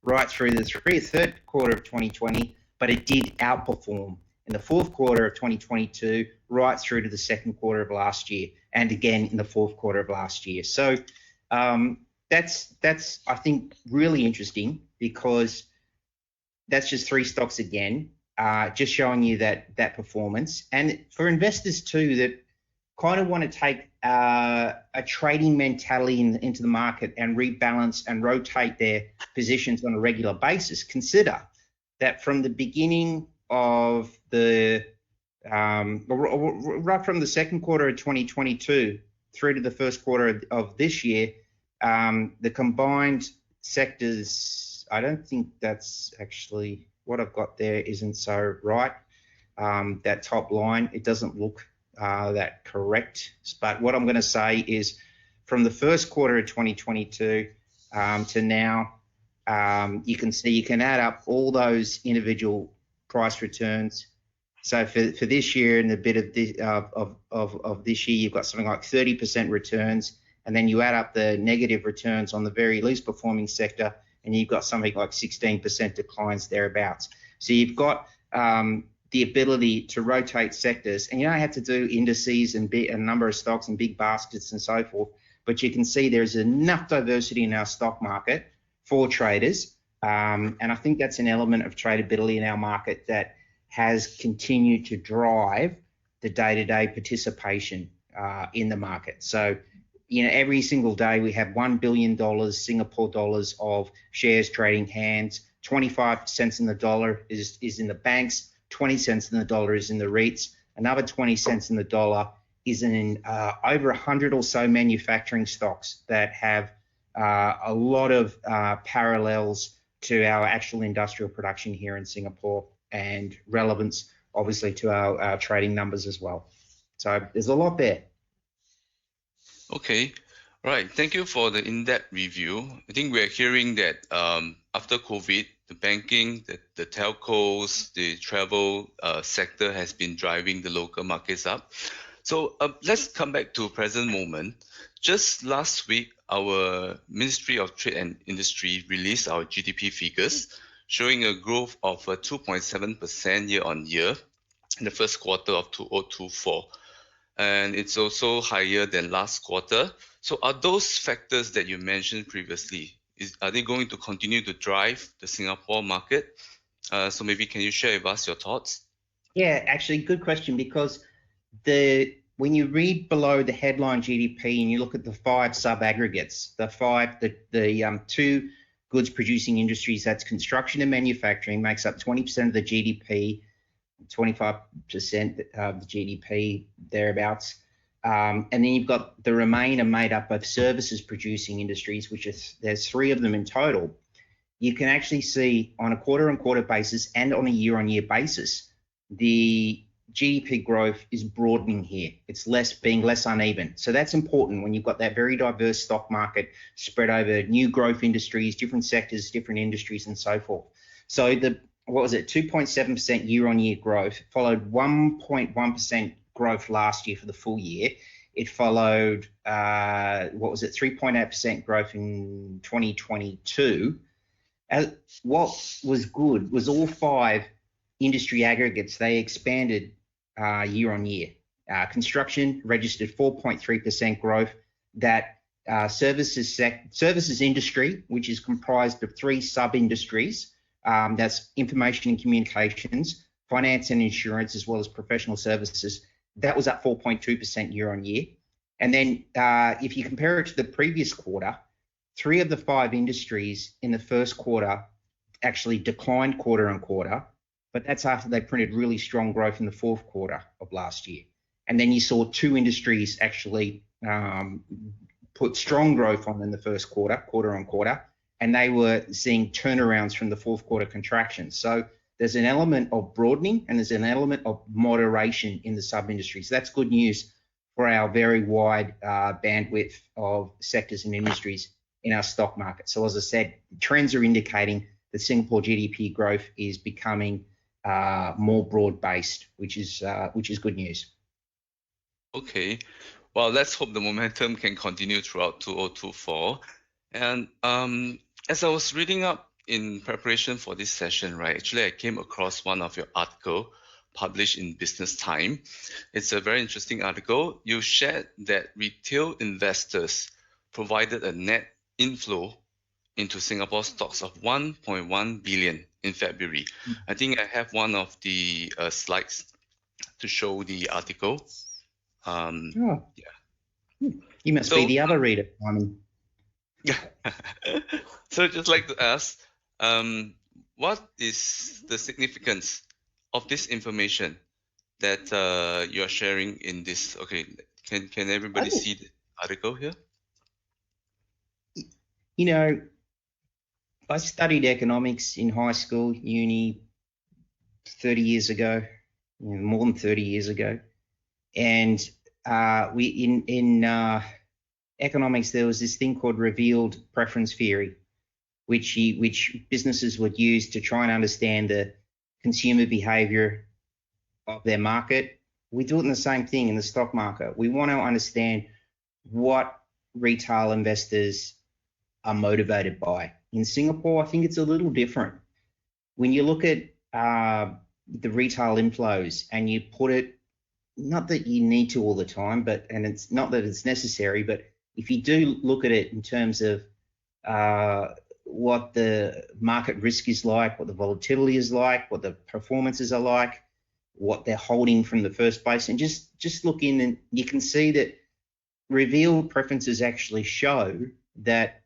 right through the third quarter of 2020, but it did outperform in the fourth quarter of 2022, right through to the second quarter of last year, and again in the fourth quarter of last year. So that's I think really interesting, because that's just three stocks again, just showing you that performance. And for investors too that kind of want to take a trading mentality into the market and rebalance and rotate their positions on a regular basis, consider that from the beginning of right from the second quarter of 2022 through to the first quarter of this year, the combined sectors, I don't think that's actually what I've got there isn't so right. That top line, it doesn't look that correct. But what I'm going to say is from the first quarter of 2022 to now, you can see you can add up all those individual price returns. So for this year and a bit of this of this year, you've got something like 30% returns, and then you add up the negative returns on the very least performing sector, and you've got something like 16% declines thereabouts. So you've got the ability to rotate sectors, and you don't have to do indices and a number of stocks and big baskets and so forth, but you can see there's enough diversity in our stock market for traders, and I think that's an element of tradability in our market that has continued to drive the day-to-day participation in the market. So, you know, every single day we have $1 billion Singapore dollars of shares trading hands. 25 cents in the dollar is in the banks, 20 cents in the dollar is in the REITs, another 20 cents in the dollar is in over 100 or so manufacturing stocks that have a lot of parallels to our actual industrial production here in Singapore, and relevance obviously to our trading numbers as well. So there's a lot there. Okay, right. Thank you for the in-depth review. I think we're hearing that after COVID, the banking, the telcos, the travel sector has been driving the local markets up. So let's come back to present moment. Just last week, our Ministry of Trade and Industry released our GDP figures, showing a growth of 2.7% year on year in the first quarter of 2024. And it's also higher than last quarter. So are those factors that you mentioned previously, are they going to continue to drive the Singapore market? So maybe can you share with us your thoughts? Yeah, actually, good question, because when you read below the headline GDP and you look at the five sub-aggregates, the two goods producing industries, that's construction and manufacturing, makes up 20% of the GDP, 25% of the GDP thereabouts. And then you've got the remainder made up of services producing industries, which there's three of them in total. You can actually see on a quarter-on-quarter basis and on a year-on-year basis, the GDP growth is broadening here. It's being less uneven. So that's important when you've got that very diverse stock market spread over new growth industries, different sectors, different industries, and so forth. So 2.7% year-on-year growth followed 1.1% growth last year for the full year. It followed 3.8% growth in 2022. What was good was all five industry aggregates, they expanded year on year. Construction registered 4.3% growth. That services industry, which is comprised of three sub-industries, that's information and communications, finance and insurance, as well as professional services, that was up 4.2% year on year. And then if you compare it to the previous quarter, three of the five industries in the first quarter actually declined quarter on quarter, but that's after they printed really strong growth in the fourth quarter of last year. And then you saw two industries actually put strong growth on in the first quarter, quarter on quarter, and they were seeing turnarounds from the fourth quarter contraction. So there's an element of broadening and there's an element of moderation in the sub-industries. That's good news for our very wide bandwidth of sectors and industries in our stock market. So as I said, trends are indicating that Singapore GDP growth is becoming more broad-based, which is good news. Okay, well, let's hope the momentum can continue throughout 2024. And as I was reading up in preparation for this session, right, actually I came across one of your article published in Business Time. It's a very interesting article. You shared that retail investors provided a net inflow into Singapore stocks of 1.1 billion in February. I think I have one of the slides to show the article. Oh, Yeah. you must be the other reader, Simon. So I'd just like to ask, what is the significance of this information that you are sharing in this? Okay, can everybody see the article here? You know, I studied economics in high school, uni, 30 years ago, more than 30 years ago, and we in economics there was this thing called revealed preference theory, which businesses would use to try and understand the consumer behavior of their market. We do it in the same thing in the stock market. We want to understand what retail investors are motivated by. In Singapore, I think it's a little different. When you look at the retail inflows and you put it, not that you need to all the time, and it's not that it's necessary, but if you do look at it in terms of what the market risk is like, what the volatility is like, what the performances are like, what they're holding from the first place, and just look in and you can see that revealed preferences actually show that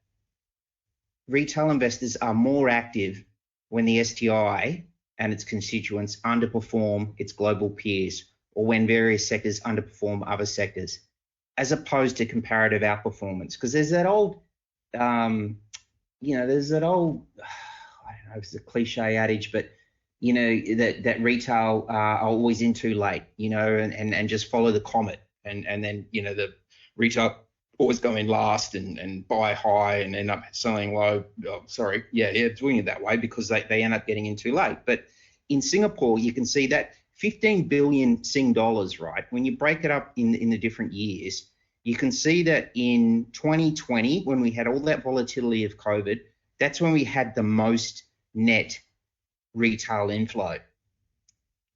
retail investors are more active when the STI and its constituents underperform its global peers, or when various sectors underperform other sectors, as opposed to comparative outperformance. Because there's that old, I don't know, it's a cliche adage, but that retail are always in too late, and just follow the comet, and then the retail always go in last and buy high and end up selling low. Doing it that way because they end up getting in too late. But in Singapore, you can see that 15 billion Sing dollars, right? When you break it up in the different years, you can see that in 2020, when we had all that volatility of COVID, that's when we had the most net retail inflow.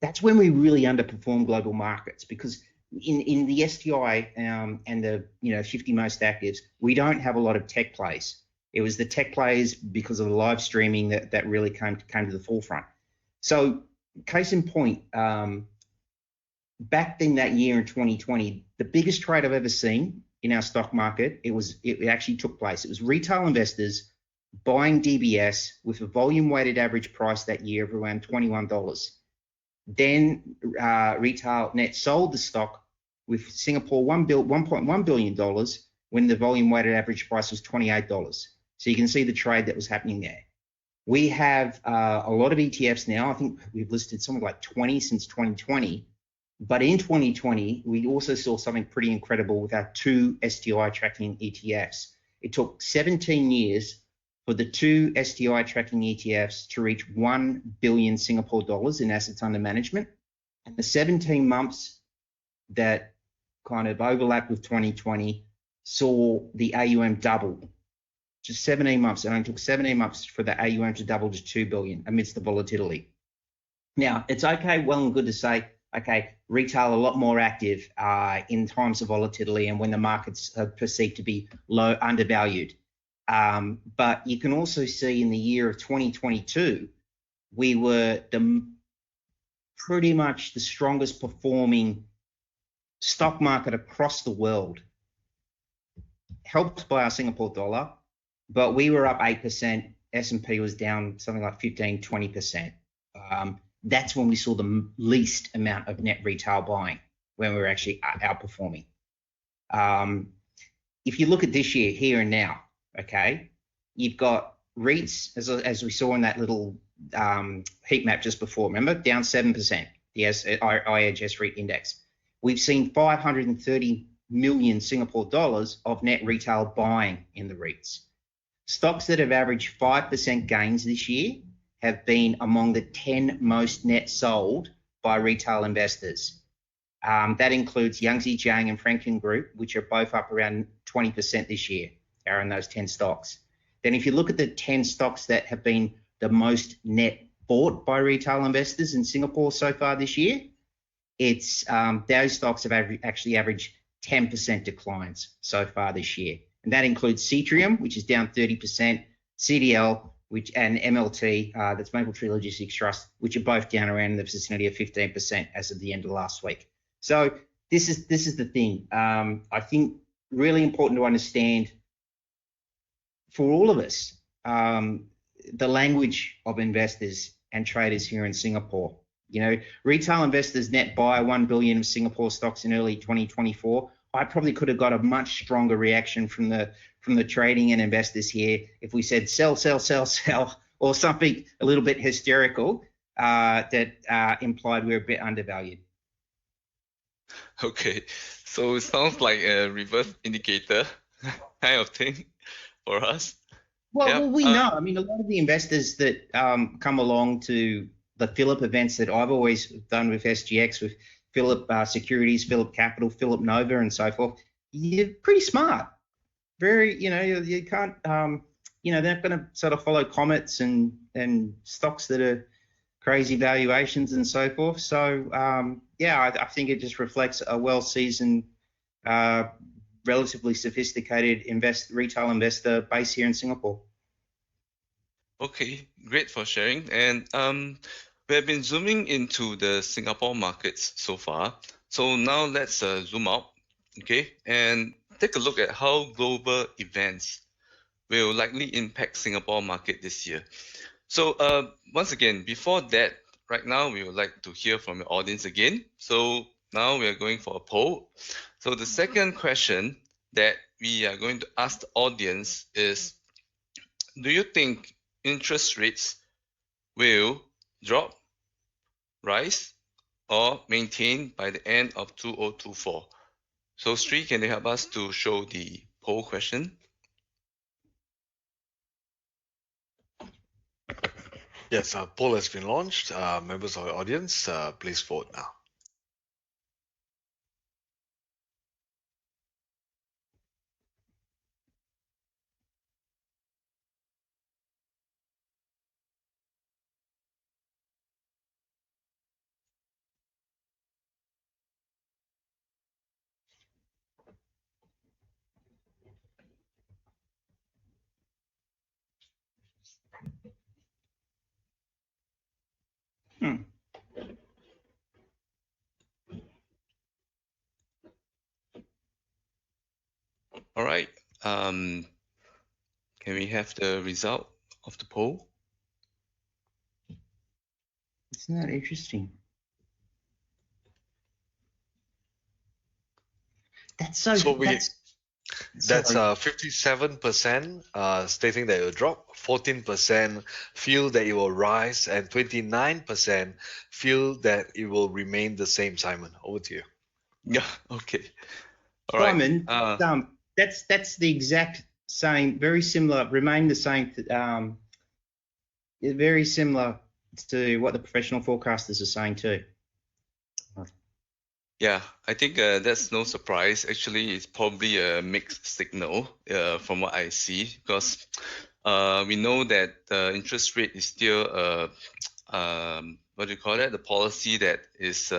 That's when we really underperformed global markets, because in the STI and the 50 most actives, we don't have a lot of tech plays. It was the tech plays because of the live streaming that really came to the forefront. So case in point, back in that year in 2020, the biggest trade I've ever seen in our stock market, it actually took place. It was retail investors buying DBS with a volume weighted average price that year of around $21. Then retail net sold the stock with Singapore $1.1 billion when the volume weighted average price was $28. So you can see the trade that was happening there. We have a lot of ETFs now. I think we've listed something like 20 since 2020. But in 2020, we also saw something pretty incredible with our two STI tracking ETFs. It took 17 years for the two STI tracking ETFs to reach 1 billion Singapore dollars in assets under management. And the 17 months that kind of overlapped with 2020 saw the AUM double. Just 17 months. It only took 17 months for the AUM to double to 2 billion amidst the volatility. Now, it's well and good to say, retail a lot more active in times of volatility and when the markets are perceived to be low, undervalued. But you can also see in the year of 2022, we were pretty much the strongest performing stock market across the world, helped by our Singapore dollar, but we were up 8%. S&P was down something like 15, 20%. That's when we saw the least amount of net retail buying, when we were actually outperforming. If you look at this year, here and now, you've got REITs, as we saw in that little heat map just before, remember, down 7%, the IHS REIT index. We've seen 530 million Singapore dollars of net retail buying in the REITs. Stocks that have averaged 5% gains this year have been among the 10 most net sold by retail investors. That includes Yangtze Jiang and Franklin Group, which are both up around 20% this year, are in those 10 stocks. then if you look at the 10 stocks that have been the most net bought by retail investors in Singapore so far this year, it's those stocks have actually averaged 10% declines so far this year. And that includes Cetrium, which is down 30%, CDL, and MLT, that's Mapletree Logistics Trust, which are both down around in the vicinity of 15% as of the end of last week. So this is the thing. I think really important to understand for all of us, the language of investors and traders here in Singapore. You know, retail investors net buy 1 billion of Singapore stocks in early 2024. I probably could have got a much stronger reaction from the trading and investors here if we said sell, sell, sell, sell, or something a little bit hysterical that implied we're a bit undervalued. Okay, so it sounds like a reverse indicator kind of thing for us. Well, we know. I mean, a lot of the investors that come along to the Phillip events that I've always done with SGX, with Phillip Securities, Phillip Capital, Phillip Nova, and so forth, you're pretty smart. Very, you know, you can't, you know, they're not going to sort of follow comets and stocks that are crazy valuations and so forth. So, yeah, I think it just reflects a well-seasoned, relatively sophisticated retail investor base here in Singapore. Okay, great for sharing. And we have been zooming into the Singapore markets so far. So now let's zoom out, okay, and take a look at how global events will likely impact Singapore market this year. So once again, before that, right now we would like to hear from the audience again. So now we are going for a poll. So the second question that we are going to ask the audience is, do you think interest rates will drop, rise, or maintain by the end of 2024? So Sri, can you help us to show the poll question? Yes, poll has been launched. Members of the audience, please vote now. All right. Can we have the result of the poll? Isn't that interesting? That's so. So that's 57% stating that it will drop, 14% feel that it will rise, and 29% feel that it will remain the same. Simon, over to you. Yeah. Okay. All Simon, right. That's the exact same, very similar, remain the same, very similar to what the professional forecasters are saying too. Yeah, I think that's no surprise. Actually, it's probably a mixed signal from what I see, because we know that the interest rate is still what do you call it? The policy that is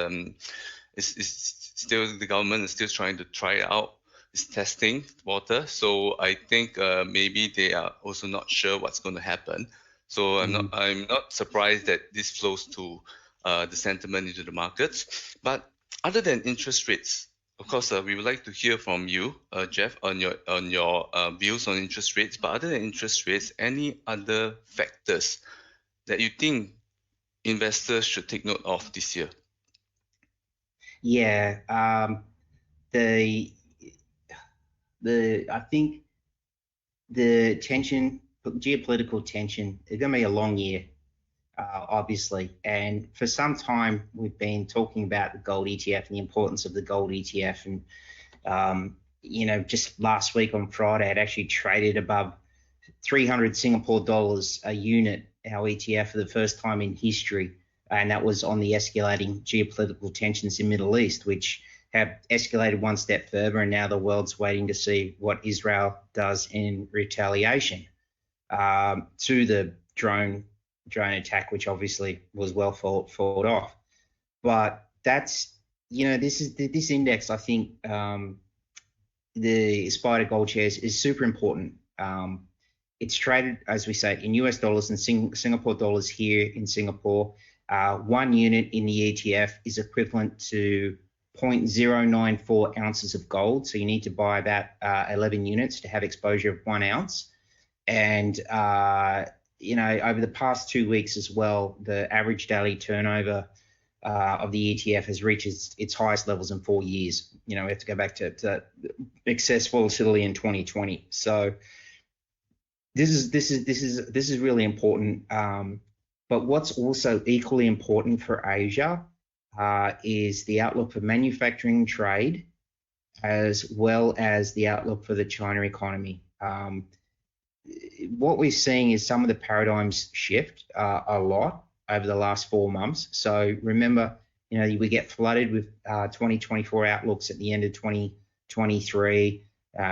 still, the government is still trying to try it out. It's testing water. So I think maybe they are also not sure what's going to happen. So I'm not surprised that this flows to the sentiment into the markets. But other than interest rates, of course, we would like to hear from you, Jeff, on your views on interest rates. But other than interest rates, any other factors that you think investors should take note of this year? Yeah, I think the tension, geopolitical tension, it's going to be a long year, obviously. And for some time, we've been talking about the gold ETF and the importance of the gold ETF. And, you know, just last week on Friday, it actually traded above 300 Singapore dollars a unit, our ETF, for the first time in history. And that was on the escalating geopolitical tensions in the Middle East, which have escalated one step further, and now the world's waiting to see what Israel does in retaliation. to the drone attack, which obviously was well fought off. But that's, this index, I think, the SPDR Gold Shares is super important. It's traded, as we say, in US dollars and Singapore dollars here in Singapore. 1 unit in the ETF is equivalent to 0.094 ounces of gold. So you need to buy about 11 units to have exposure of 1 ounce. And, over the past 2 weeks as well, the average daily turnover of the ETF has reached its highest levels in 4 years. We have to go back to excess volatility in 2020. So this is really important. But what's also equally important for Asia is the outlook for manufacturing trade, as well as the outlook for the China economy. What we're seeing is some of the paradigms shift a lot over the last 4 months. So remember, we get flooded with 2024 outlooks at the end of 2023,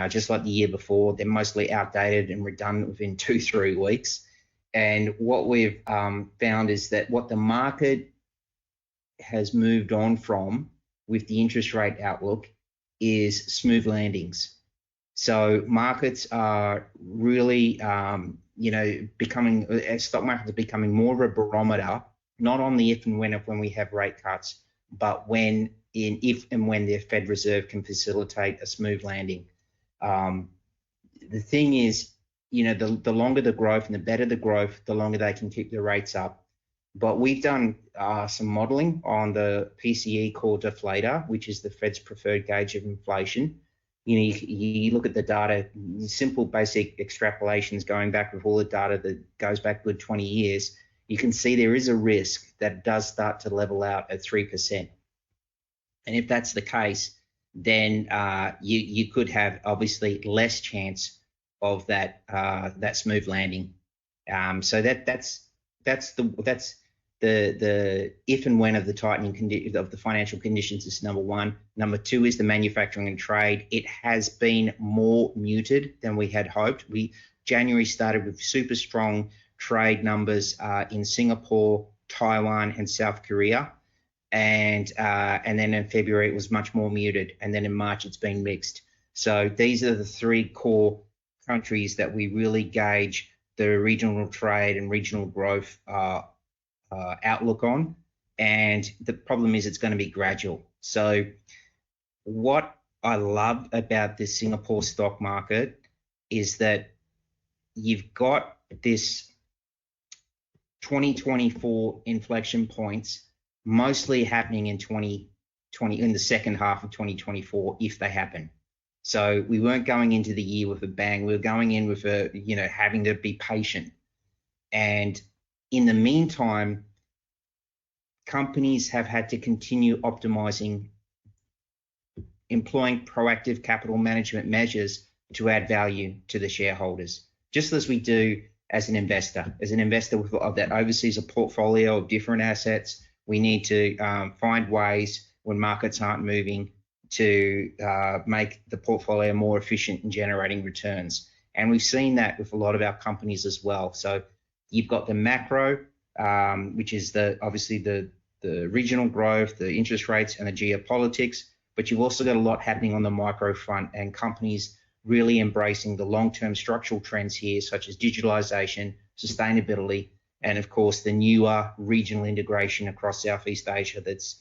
just like the year before. They're mostly outdated and redundant within 2-3 weeks. And what we've found is that what the market has moved on from with the interest rate outlook is smooth landings. So markets are really, becoming, stock markets are becoming more of a barometer, not on the if and when of when we have rate cuts, but if and when the Fed Reserve can facilitate a smooth landing. The thing is, the longer the growth and the better the growth, the longer they can keep the rates up. But we've done some modeling on the PCE core deflator, which is the Fed's preferred gauge of inflation. You look at the data, simple basic extrapolations going back with all the data that goes back good 20 years, you can see there is a risk that it does start to level out at 3%. And if that's the case, then you could have obviously less chance of that smooth landing. So that's the if and when of the tightening of the financial conditions is number one. Number two is the manufacturing and trade. It has been more muted than we had hoped. January started with super strong trade numbers in Singapore, Taiwan, and South Korea, and then in February it was much more muted, and then in March it's been mixed. So these are the 3 core countries that we really gauge the regional trade and regional growth outlook on, and the problem is it's going to be gradual. So what I love about this Singapore stock market is that you've got this 2024 inflection points mostly happening in in the second half of 2024, if they happen. So we weren't going into the year with a bang. We were going in with having to be patient. And in the meantime, companies have had to continue optimizing, employing proactive capital management measures to add value to the shareholders, just as we do as an investor. As an investor that oversees a portfolio of different assets, we need to find ways when markets aren't moving to make the portfolio more efficient in generating returns. And we've seen that with a lot of our companies as well. So you've got the macro, which is obviously the regional growth, the interest rates, and the geopolitics, but you've also got a lot happening on the micro front, and companies really embracing the long-term structural trends here, such as digitalization, sustainability, and of course the newer regional integration across Southeast Asia that's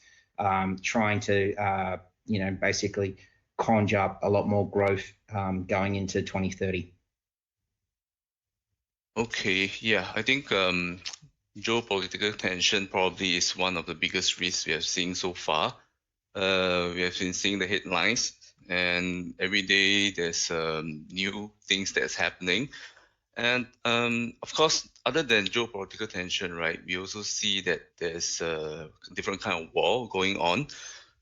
trying to basically conjure up a lot more growth going into 2030. Okay, yeah, I think geopolitical tension probably is one of the biggest risks we have seen so far. We have been seeing the headlines, and every day there's new things that's happening. And of course, other than geopolitical tension, right, we also see that there's a different kind of war going on.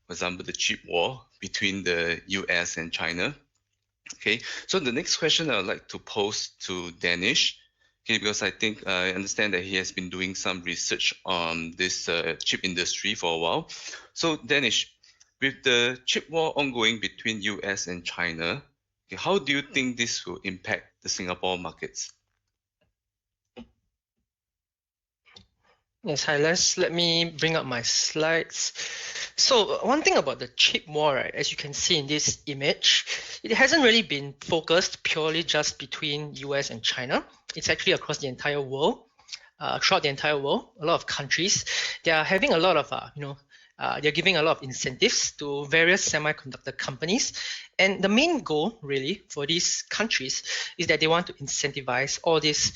For example, the chip war between the US and China. Okay, so the next question I would like to pose to Danish, okay, because I think I understand that he has been doing some research on this chip industry for a while. So Danish, with the chip war ongoing between US and China, okay, how do you think this will impact the Singapore markets? Yes, hi, let me bring up my slides. So one thing about the chip war, right, as you can see in this image, it hasn't really been focused purely just between US and China. It's actually across the entire world, throughout the entire world. A lot of countries, they are having a lot of, they're giving a lot of incentives to various semiconductor companies. And the main goal, really, for these countries is that they want to incentivize all these,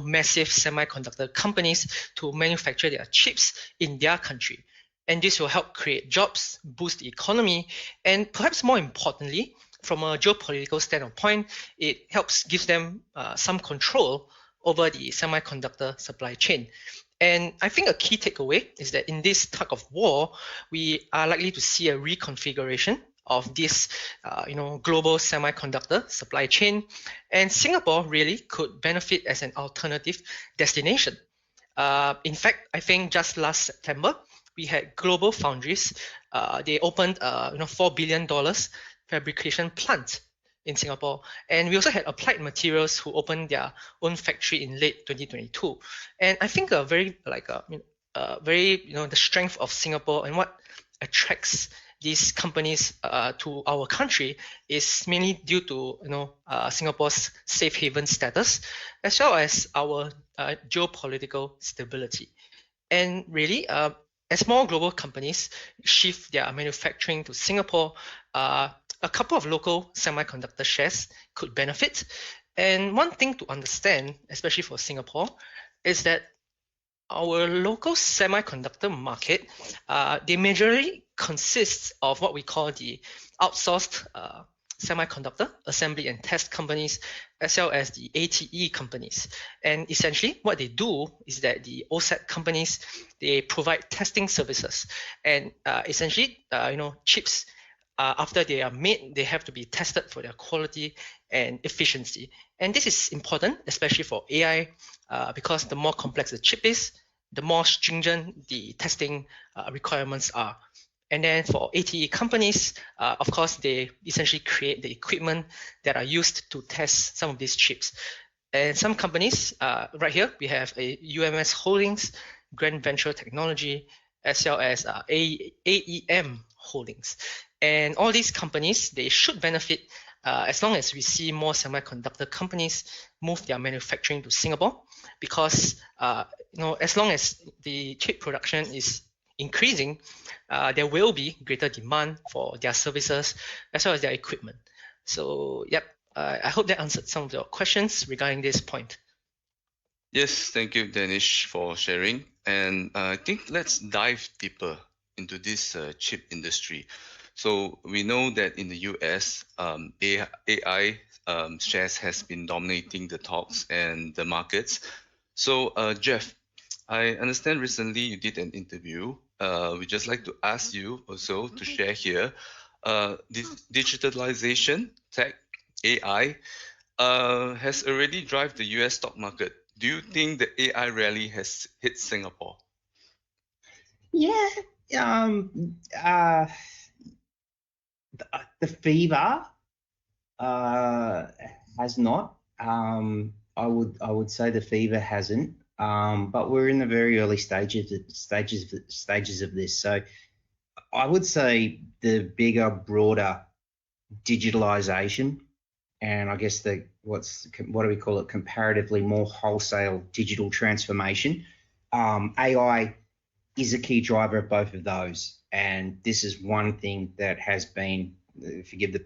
massive semiconductor companies to manufacture their chips in their country. And this will help create jobs, boost the economy, and perhaps more importantly, from a geopolitical standpoint, it gives them some control over the semiconductor supply chain. And I think a key takeaway is that in this tug of war, we are likely to see a reconfiguration of this, global semiconductor supply chain, and Singapore really could benefit as an alternative destination. In fact, I think just last September, we had Global Foundries. They opened, $4 billion fabrication plant in Singapore, and we also had Applied Materials who opened their own factory in late 2022. And I think the strength of Singapore and what attracts these companies to our country is mainly due to Singapore's safe haven status, as well as our geopolitical stability. And really, as more global companies shift their manufacturing to Singapore, a couple of local semiconductor shares could benefit. And one thing to understand, especially for Singapore, is that our local semiconductor market, they majorly consists of what we call the outsourced semiconductor assembly and test companies, as well as the ATE companies. And essentially what they do is that the OSAT companies, they provide testing services, and essentially chips, after they are made, they have to be tested for their quality and efficiency. And this is important, especially for AI, because the more complex the chip is, the more stringent the testing requirements are. And then for ATE companies, of course, they essentially create the equipment that are used to test some of these chips. And some companies, right here, we have a UMS Holdings, Grand Venture Technology, as well as AEM Holdings. And all these companies, they should benefit as long as we see more semiconductor companies move their manufacturing to Singapore, because as long as the chip production is increasing, there will be greater demand for their services as well as their equipment. So, yep, I hope that answered some of your questions regarding this point. Yes, thank you, Danish, for sharing. And I think let's dive deeper into this chip industry. So we know that in the US, AI shares has been dominating the talks and the markets. So Jeff, I understand recently you did an interview. We'd just like to ask you also to share here, digitalization, tech, AI has already driven the US stock market. Do you think the AI rally has hit Singapore? Yeah, the fever has not. I would say the fever hasn't. But we're in the very early stages of this. So I would say the bigger, broader digitalization, and I guess what do we call it? Comparatively more wholesale digital transformation. AI is a key driver of both of those, and this is one thing that has been, forgive the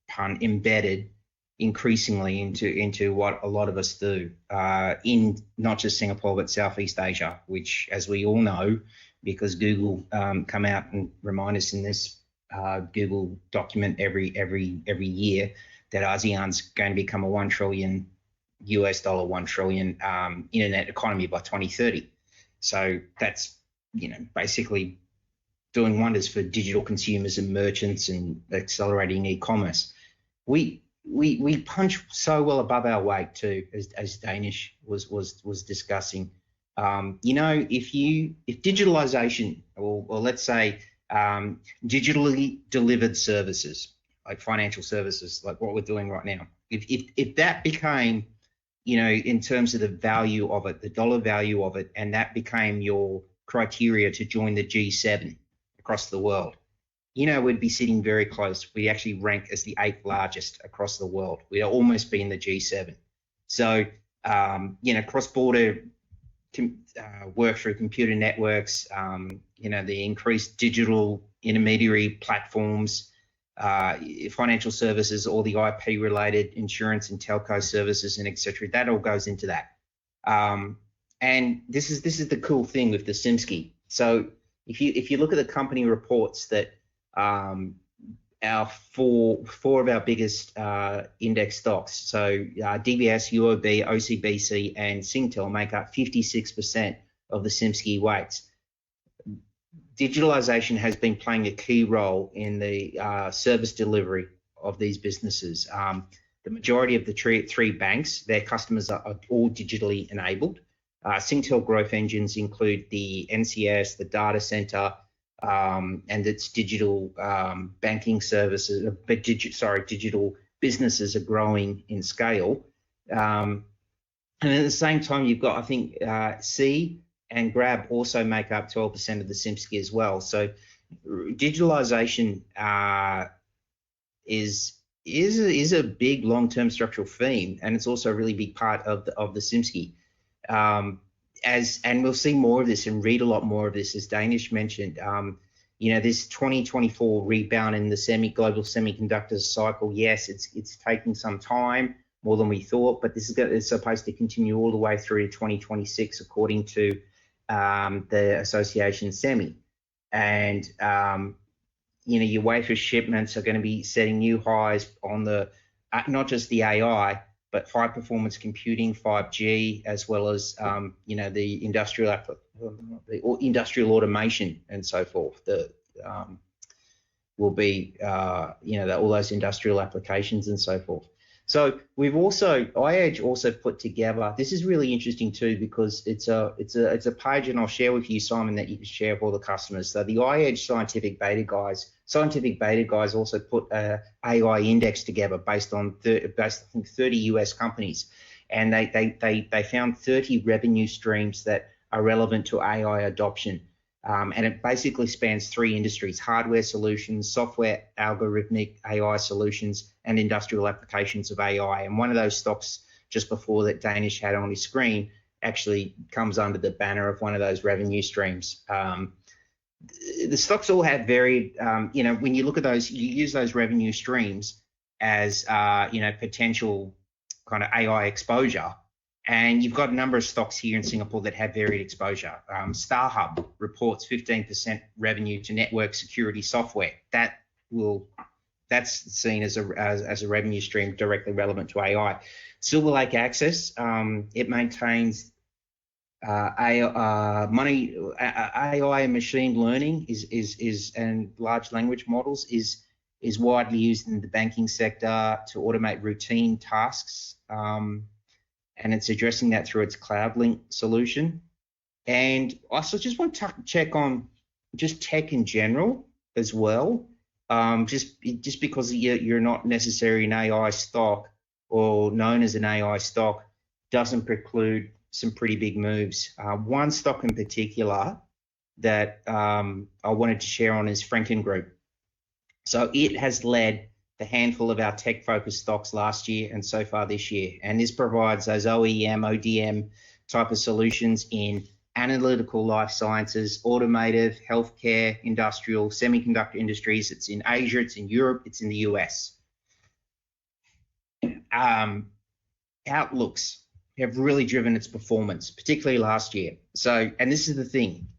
pun, embedded increasingly into what a lot of us do in not just Singapore but Southeast Asia, which, as we all know, because Google come out and remind us in this Google document every year that ASEAN's going to become a $1 trillion $1 trillion internet economy by 2030. So that's basically doing wonders for digital consumers and merchants and accelerating e-commerce. We punch so well above our weight too, as Danish was discussing. If digitalization, or let's say digitally delivered services like financial services, like what we're doing right now, if that became in terms of the value of it, the dollar value of it, and that became your criteria to join the G7 across the world, we'd be sitting very close. We actually rank as the 8th largest across the world. We'd almost be in the G7. So, cross-border work through computer networks, the increased digital intermediary platforms, financial services, all the IP-related insurance and telco services, and etc. That all goes into that. And this is the cool thing with the CIMSCI. So if you look at the company reports that our four of our biggest index stocks, so DBS, UOB, OCBC, and Singtel make up 56% of the CIMSCI weights. Digitalization has been playing a key role in the service delivery of these businesses. The majority of the three banks, their customers are all digitally enabled. Singtel growth engines include the NCS, the data center, and its digital banking services, digital businesses are growing in scale. And at the same time, you've got, I think, C and Grab also make up 12% of the CIMSCI as well. So digitalization is a big long-term structural theme, and it's also a really big part of the CIMSCI. And we'll see more of this and read a lot more of this, as Danish mentioned. This 2024 rebound in the global semiconductor cycle, yes, it's taking some time, more than we thought, but this is supposed to continue all the way through to 2026, according to the Association Semi. And your wafer shipments are going to be setting new highs on the not just the AI, but high performance computing, 5G, as well as the industrial automation and so forth. Will be all those industrial applications and so forth. So we've also, iEdge also put together, this is really interesting too, because it's a page, and I'll share with you, Simon, that you can share with all the customers. So the iEdge Scientific Beta guys also put a AI index together based on I think 30 US companies, and they found 30 revenue streams that are relevant to AI adoption. And it basically spans 3 industries: hardware solutions, software algorithmic AI solutions, and industrial applications of AI. And one of those stocks just before that Danish had on his screen actually comes under the banner of one of those revenue streams. The stocks all have varied, when you look at those, you use those revenue streams as, potential kind of AI exposure. And you've got a number of stocks here in Singapore that have varied exposure. StarHub reports 15% revenue to network security software. That's seen as a revenue stream directly relevant to AI. Silver Lake Access, it maintains AI and machine learning and large language models is widely used in the banking sector to automate routine tasks. And it's addressing that through its CloudLink solution. And I also just want to check on just tech in general as well. Just because you're not necessarily an AI stock or known as an AI stock doesn't preclude some pretty big moves. One stock in particular that I wanted to share on is Franken Group. So it has led the handful of our tech-focused stocks last year and so far this year. And this provides those OEM, ODM type of solutions in analytical life sciences, automotive, healthcare, industrial, semiconductor industries. It's in Asia, it's in Europe, it's in the US. Outlooks have really driven its performance, particularly last year. So, and this is the thing,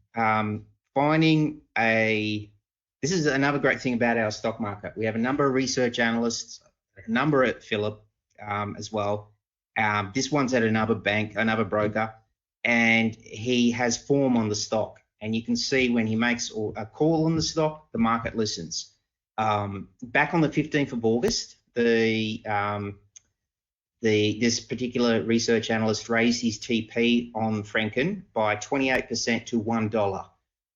this is another great thing about our stock market. We have a number of research analysts, a number at Phillip as well. This one's at another bank, another broker, and he has form on the stock. And you can see when he makes a call on the stock, the market listens. Back on the 15th of August, this particular research analyst raised his TP on Franken by 28% to $1.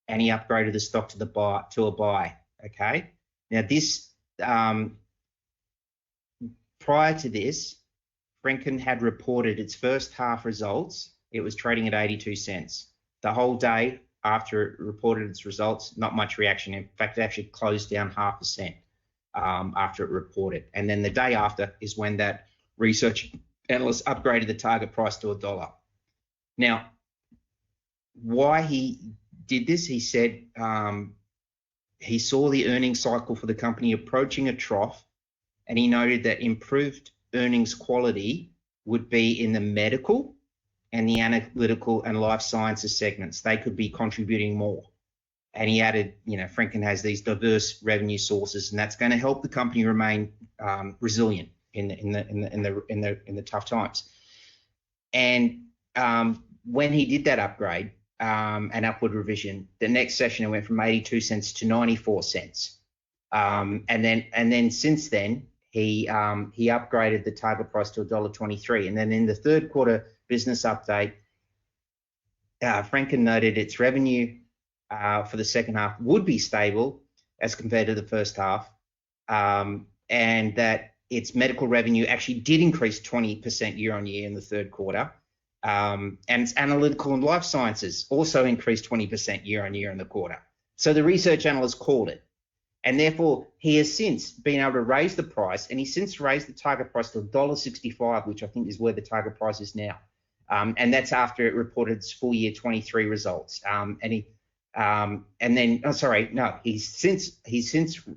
And he upgraded the stock to a buy. Okay. Now this, prior to this, Franken had reported its first half results, it was trading at 82 cents. The whole day after it reported its results, not much reaction. In fact, it actually closed down 0.5 cent after it reported. And then the day after is when that research analyst upgraded the target price to $1. Now, why he did this, he said he saw the earnings cycle for the company approaching a trough, and he noted that improved earnings quality would be in the medical and the analytical and life sciences segments. They could be contributing more. And he added, Franken has these diverse revenue sources, and that's going to help the company remain resilient in the tough times. And when he did that upgrade, an upward revision, the next session it went from 82 cents to 94 cents. And then since then, he upgraded the target price to $1.23. And then in the third quarter business update, Franken noted its revenue for the second half would be stable as compared to the first half, and that its medical revenue actually did increase 20% year on year in the third quarter. And its analytical and life sciences also increased 20% year on year in the quarter. So the research analyst called it. And therefore, he has since been able to raise the price, and he's since raised the target price to $1.65, which I think is where the target price is now. And that's after it reported its full year 23 results. He's since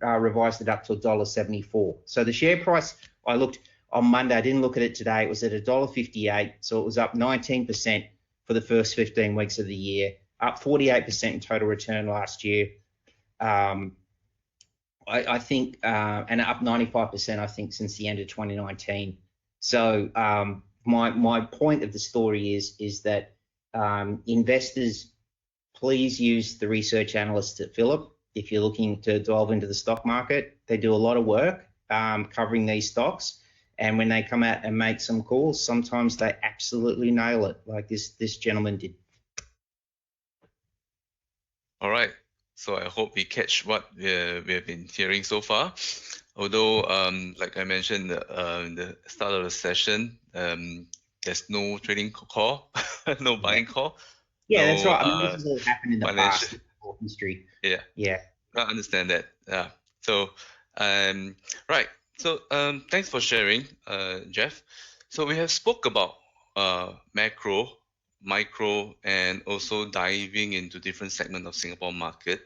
revised it up to $1.74. So the share price, I looked on Monday, I didn't look at it today, it was at $1.58. So it was up 19% for the first 15 weeks of the year, up 48% in total return last year. I think, and up 95%, I think, since the end of 2019. So my point of the story is that investors, please use the research analysts at Phillip if you're looking to delve into the stock market. They do a lot of work covering these stocks, and when they come out and make some calls, sometimes they absolutely nail it, like this gentleman did. All right. So I hope we catch what we have been hearing so far. Although, like I mentioned in the start of the session, there's no trading call, no buying call. Yeah, that's right. I mean, this has all happened in the past history. Yeah. I understand that. Yeah. So, right. So, thanks for sharing, Jeff. So we have spoke about macro, micro, and also diving into different segments of Singapore market.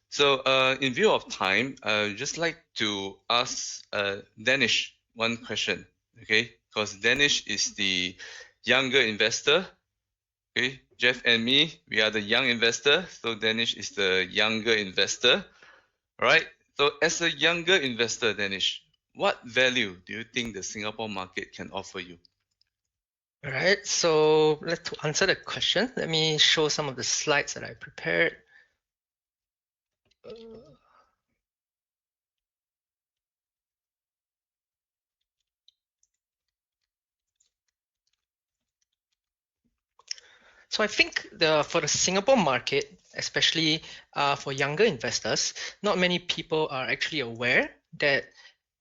So in view of time, I'd just like to ask Danish one question, okay? Because Danish is the younger investor, okay? Jeff and me, we are the young investor, so Danish is the younger investor, all right? So as a younger investor, Danish, what value do you think the Singapore market can offer you? All right, so to answer the question, let me show some of the slides that I prepared. So I think for the Singapore market, especially for younger investors, not many people are actually aware that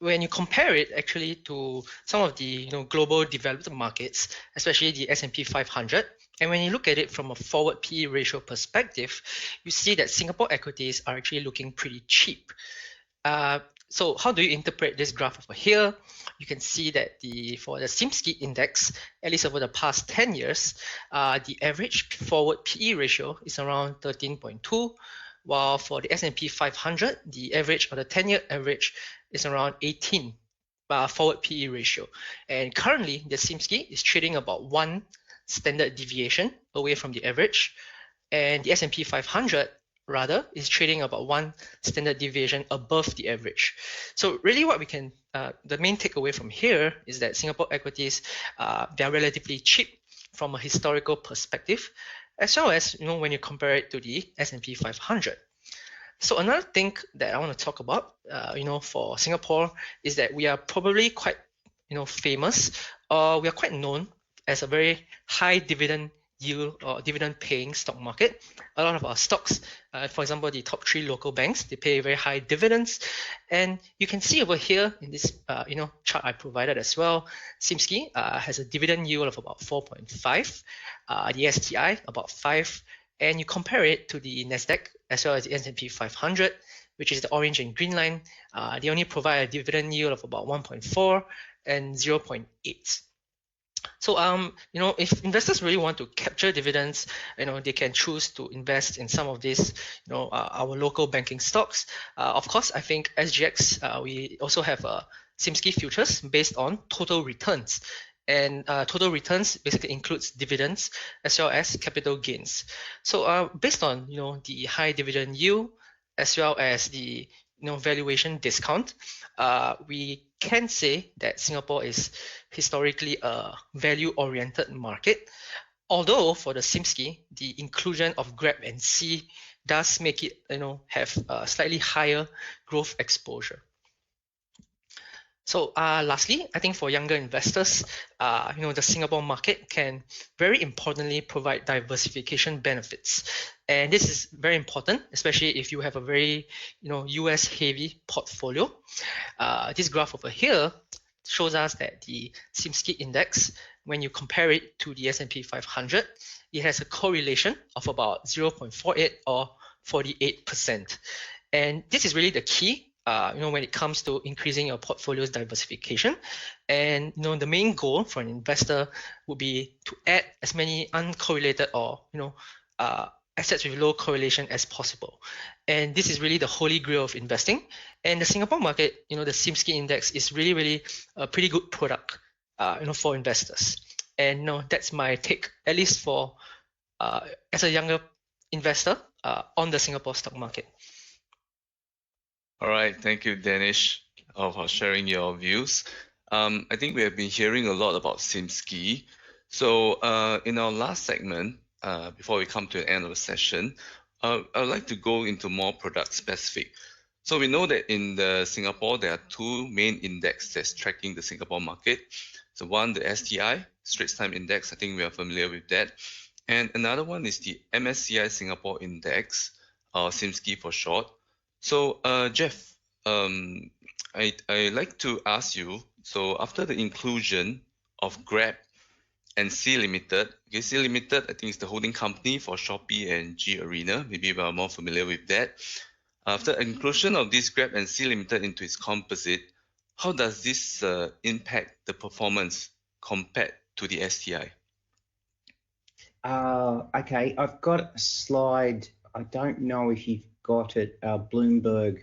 when you compare it actually to some of the global developed markets, especially the S&P 500, and when you look at it from a forward PE ratio perspective, you see that Singapore equities are actually looking pretty cheap. So how do you interpret this graph over here? You can see that for the SIMSKI index, at least over the past 10 years, the average forward PE ratio is around 13.2, while for the S&P 500, the average or the 10-year average is around 18 forward PE ratio. And currently, the SIMSKI is trading about 1 standard deviation away from the average, and the S&P 500 rather is trading about 1 standard deviation above the average. So really what we can, the main takeaway from here is that Singapore equities, they are relatively cheap from a historical perspective, as well as when you compare it to the S&P 500. So another thing that I want to talk about, for Singapore is that we are probably quite, famous, or we are quite known as a very high dividend yield or dividend paying stock market. A lot of our stocks, for example, the top 3 local banks, they pay very high dividends. And you can see over here in this chart I provided as well, Simski has a dividend yield of about 4.5, the STI about 5, and you compare it to the Nasdaq as well as the S&P 500, which is the orange and green line. They only provide a dividend yield of about 1.4 and 0.8. So, if investors really want to capture dividends, they can choose to invest in some of these, our local banking stocks. Of course, I think SGX, we also have Simski futures based on total returns. And total returns basically includes dividends as well as capital gains. So based on, the high dividend yield as well as the valuation discount, we can say that Singapore is historically a value-oriented market. Although for the Simski, the inclusion of Grab and Sea does make it, have a slightly higher growth exposure. So lastly, I think for younger investors, the Singapore market can very importantly provide diversification benefits. And this is very important, especially if you have a very, US heavy portfolio. This graph over here shows us that the Simski index, when you compare it to the S&P 500, it has a correlation of about 0.48 or 48%. And this is really the key when it comes to increasing your portfolio's diversification. And the main goal for an investor would be to add as many uncorrelated or assets with low correlation as possible. And this is really the holy grail of investing. And the Singapore market, the Simski index is really a pretty good product for investors. And that's my take, at least for as a younger investor on the Singapore stock market. All right, thank you, Danish, for sharing your views. I think we have been hearing a lot about Simski. So in our last segment, before we come to the end of the session, I would like to go into more product specific. So we know that in Singapore, there are 2 main indexes that's tracking the Singapore market. So one, the STI, Straits Times Index, I think we are familiar with that. And another one is the MSCI Singapore Index, or Simski for short. So Jeff, I'd like to ask you, so after the inclusion of Grab and Sea Limited, okay, Sea Limited, I think is the holding company for Shopee and G Arena, maybe we are more familiar with that. After inclusion of this Grab and Sea Limited into its composite, how does this impact the performance compared to the STI? Okay, I've got a slide. I don't know if you've got it, Bloomberg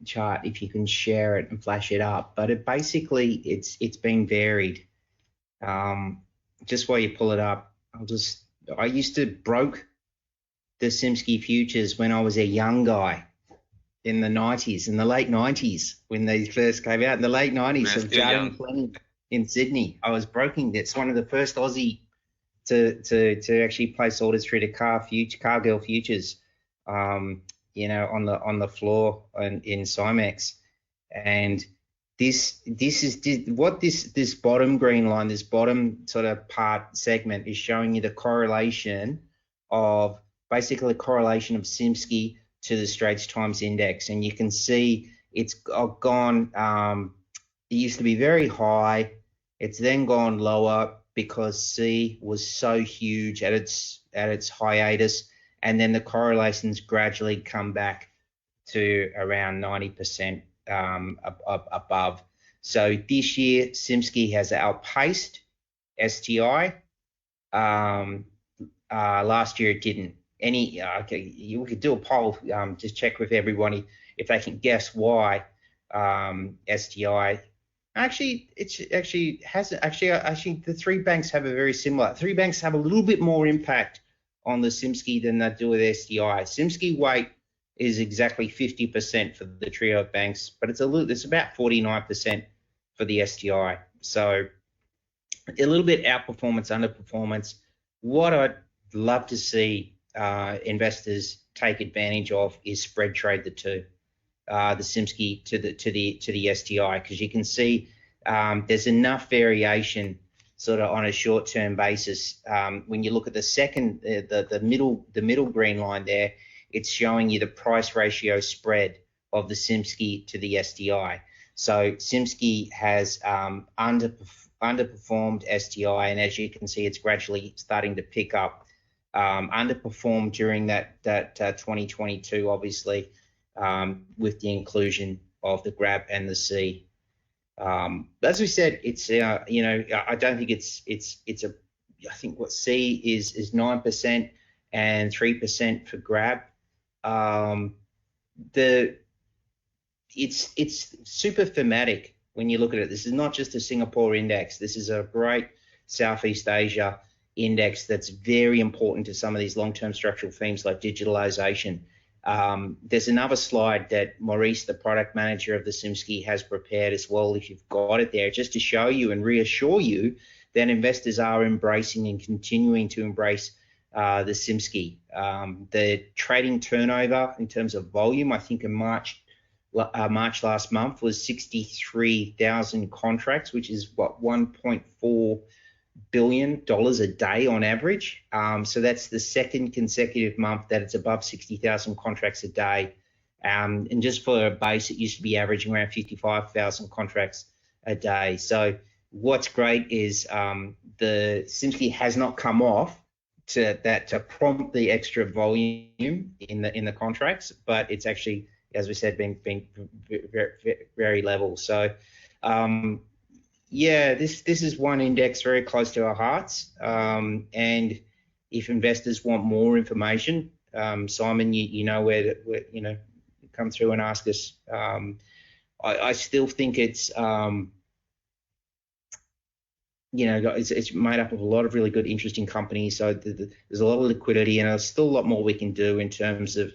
chart, if you can share it and flash it up. But it basically, it's been varied. Just while you pull it up, I used to broke the Simski futures when I was a young guy in the 90s, in the late 90s, when they first came out in the late 90s of Jarden Fleming in Sydney. I was broking this, one of the first Aussie to actually place orders through the Cargill futures, on the floor in Cymex. And this bottom green line, this bottom sort of part segment is showing you the correlation of Simski to the Straits Times Index. And you can see it's gone, it used to be very high. It's then gone lower because C was so huge at its hiatus. And then the correlations gradually come back to around 90% above. So this year, Simski has outpaced STI. Last year it didn't. We could do a poll, just check with everybody if they can guess why STI. Actually, the 3 banks have a very similar. 3 banks have a little bit more impact on the Simski than they do with STI. Simski weight is exactly 50% for the trio of banks, but it's about 49% for the STI. So a little bit outperformance, underperformance. What I'd love to see investors take advantage of is spread trade the two, the Simski to the STI, because you can see there's enough variation sort of on a short-term basis. When you look at the second, the middle green line there, it's showing you the price ratio spread of the SIMSCI to the STI. So SIMSCI has underperformed STI, and as you can see, it's gradually starting to pick up. Underperformed during that 2022, obviously, with the inclusion of the GRAB and the C. As we said, it's I don't think it's a. I think what C is 9% and 3% for GRAB. It's super thematic when you look at it. This is not just a Singapore index. This is a great Southeast Asia index that's very important to some of these long-term structural themes like digitalization. There's another slide that Maurice, the product manager of the SIMSCI, has prepared as well, if you've got it there, just to show you and reassure you that investors are embracing and continuing to embrace the SIMSCI. The trading turnover in terms of volume, I think in March last month was 63,000 contracts, which is what, $1.4 billion a day on average. So that's the second consecutive month that it's above 60,000 contracts a day. And just for a base, it used to be averaging around 55,000 contracts a day. So what's great is the SIMSCI has not come off to prompt the extra volume in the contracts, but it's actually, as we said, been very, very level. So yeah, this is one index very close to our hearts. And if investors want more information, Simon, you know where come through and ask us. I still think it's it's made up of a lot of really good, interesting companies. So there's a lot of liquidity, and there's still a lot more we can do in terms of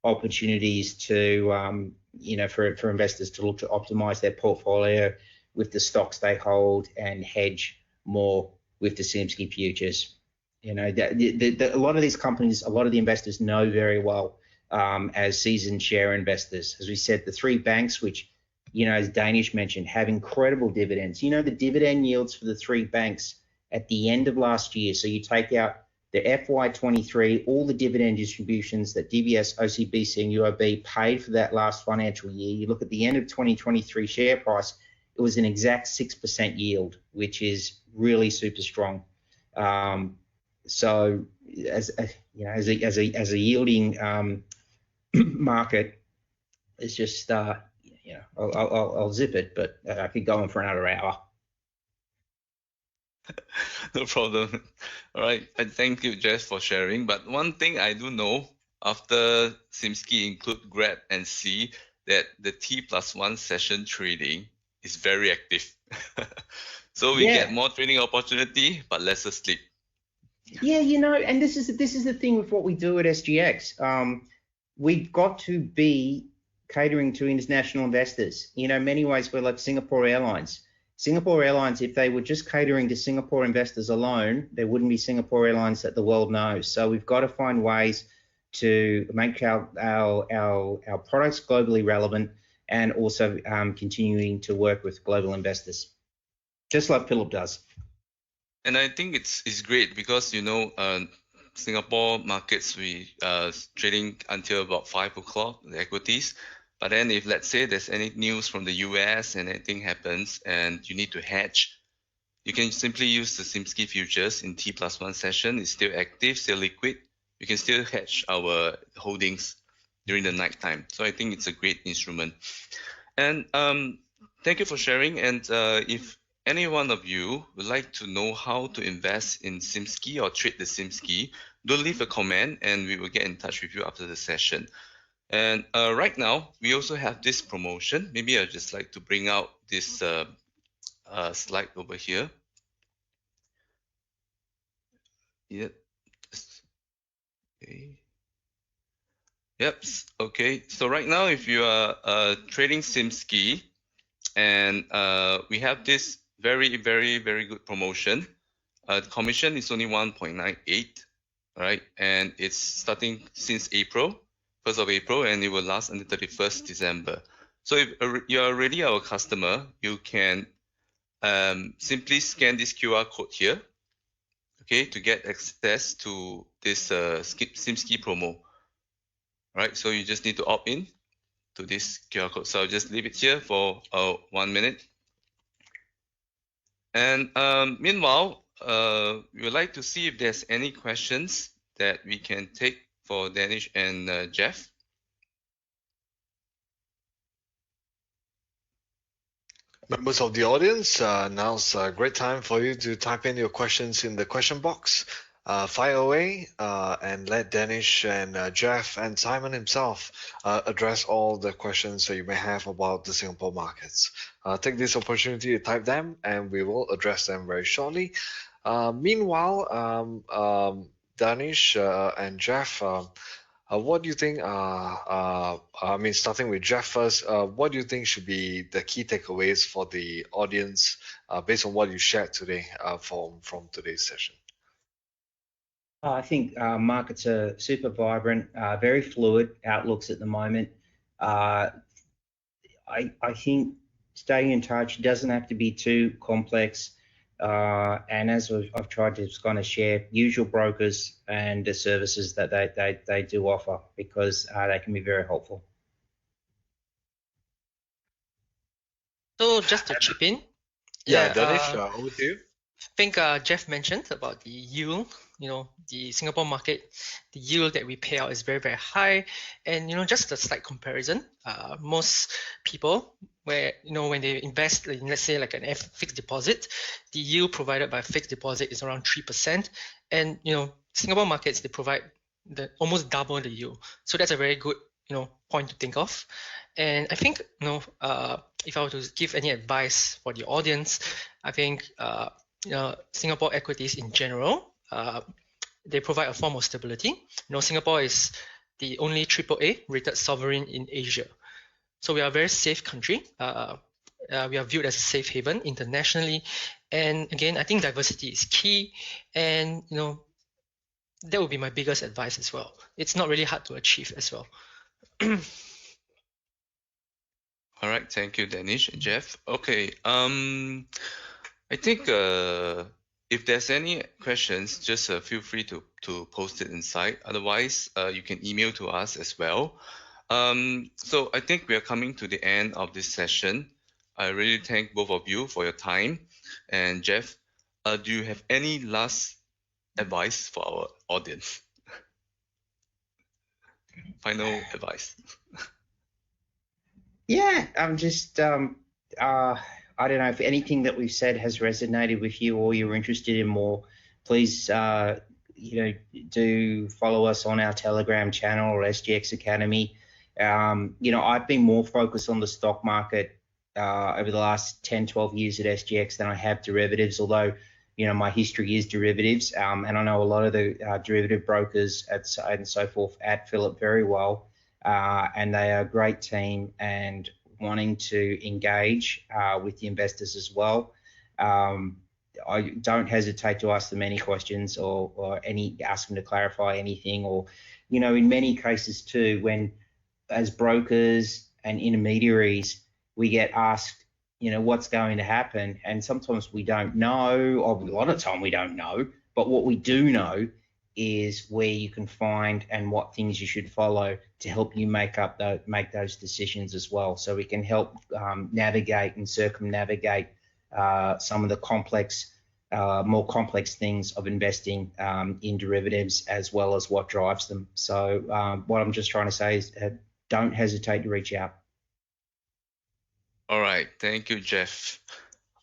opportunities to for investors to look to optimize their portfolio with the stocks they hold and hedge more with the SIMSCI futures. A lot of these companies, a lot of the investors know very well as seasoned share investors. As we said, the three banks, which, as Danish mentioned, have incredible dividends. The dividend yields for the three banks at the end of last year. So you take out the FY23, all the dividend distributions that DBS, OCBC and UOB paid for that last financial year. You look at the end of 2023 share price, it was an exact 6% yield, which is really super strong. So as a yielding market, it's just I'll zip it, but I could go on for another hour. No problem. All right. And thank you, Jess, for sharing. But one thing I do know, after SIMSCI include GRAB and C, that the T+1 session trading is very active. So we get more trading opportunity, but lesser sleep. Yeah, and this is the thing with what we do at SGX. We've got to be catering to international investors. Many ways we're like Singapore Airlines. Singapore Airlines, if they were just catering to Singapore investors alone, there wouldn't be Singapore Airlines that the world knows. So we've got to find ways to make our products globally relevant, and also continuing to work with global investors, just like Philip does. And I think it's great because Singapore markets, we trading until about 5 o'clock, the equities. But then if, let's say, there's any news from the US and anything happens and you need to hedge, you can simply use the SIMSCI futures in T+1 session. It's still active, still liquid. You can still hedge our holdings during the night time. So I think it's a great instrument. And thank you for sharing. And if any one of you would like to know how to invest in SIMSCI or trade the SIMSCI, do leave a comment and we will get in touch with you after the session. And right now, we also have this promotion. Maybe I'd just like to bring out this slide over here. Yep. Okay. Yep. Okay. So right now, if you are trading SIMSCI, and we have this very, very, very good promotion. The commission is only 1.98, right? And it's starting since April. 1st of April, and it will last until 31st December. So if you're already our customer, you can simply scan this QR code here, okay, to get access to this SimSki promo. All right, so you just need to opt in to this QR code. So I'll just leave it here for 1 minute. And meanwhile, we would like to see if there's any questions that we can take for Danish and Jeff. Members of the audience, now's a great time for you to type in your questions in the question box. Fire away and let Danish and Jeff and Simon himself address all the questions that you may have about the Singapore markets. Take this opportunity to type them and we will address them very shortly. Meanwhile, Danish and Jeff, what do you think, starting with Jeff first, what do you think should be the key takeaways for the audience based on what you shared today from today's session? I think markets are super vibrant, very fluid outlooks at the moment. I think staying in touch doesn't have to be too complex. And as I've tried to kind of share, usual brokers and the services that they do offer, because they can be very helpful. So just to chip in. Yeah, Danish, over to you. I think Jeff mentioned about the yield. The Singapore market, the yield that we pay out is very, very high. And, just a slight comparison, most people when they invest in, let's say, like an fixed deposit, the yield provided by fixed deposit is around 3%. And, Singapore markets, they provide almost double the yield. So that's a very good, point to think of. And I think, if I were to give any advice for the audience, I think, Singapore equities in general, they provide a form of stability. Singapore is the only AAA rated sovereign in Asia. So we are a very safe country. We are viewed as a safe haven internationally. And again, I think diversity is key. And, that would be my biggest advice as well. It's not really hard to achieve as well. All right, thank you, Danish and Jeff. Okay, I think if there's any questions, just feel free to post it inside. Otherwise, you can email to us as well. So I think we are coming to the end of this session. I really thank both of you for your time. And Jeff, do you have any last advice for our audience? Final advice. Yeah, I'm just, I don't know if anything that we've said has resonated with you or you're interested in more, please, do follow us on our Telegram channel or SGX Academy. I've been more focused on the stock market over the last 10, 12 years at SGX than I have derivatives, although, my history is derivatives. And I know a lot of the derivative brokers and so forth at Phillip very well. And they are a great team and wanting to engage with the investors as well. I don't hesitate to ask them any questions or ask them to clarify anything, or, in many cases too, when as brokers and intermediaries, we get asked, what's going to happen. And sometimes we don't know, or a lot of time we don't know, but what we do know is where you can find and what things you should follow to help you make those decisions as well. So we can help navigate and circumnavigate some of the more complex things of investing in derivatives, as well as what drives them. So what I'm just trying to say is don't hesitate to reach out. All right, thank you, Jeff.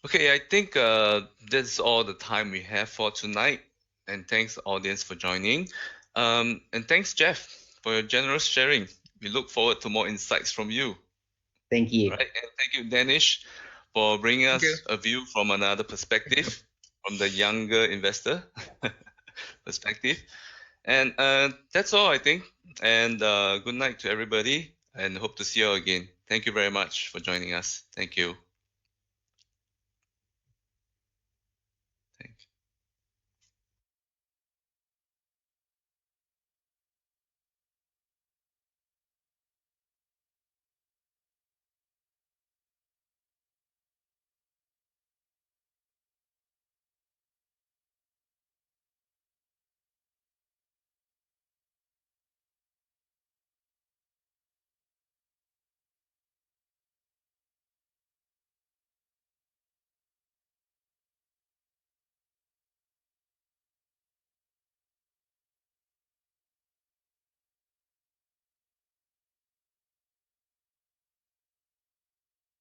Okay, I think that's all the time we have for tonight. And thanks, audience, for joining. And thanks, Jeff, for your generous sharing. We look forward to more insights from you. Thank you. Right, and thank you, Danish, for bringing us a view from another perspective, from the younger investor perspective. And that's all, I think. And good night to everybody, and hope to see you all again. Thank you very much for joining us. Thank you.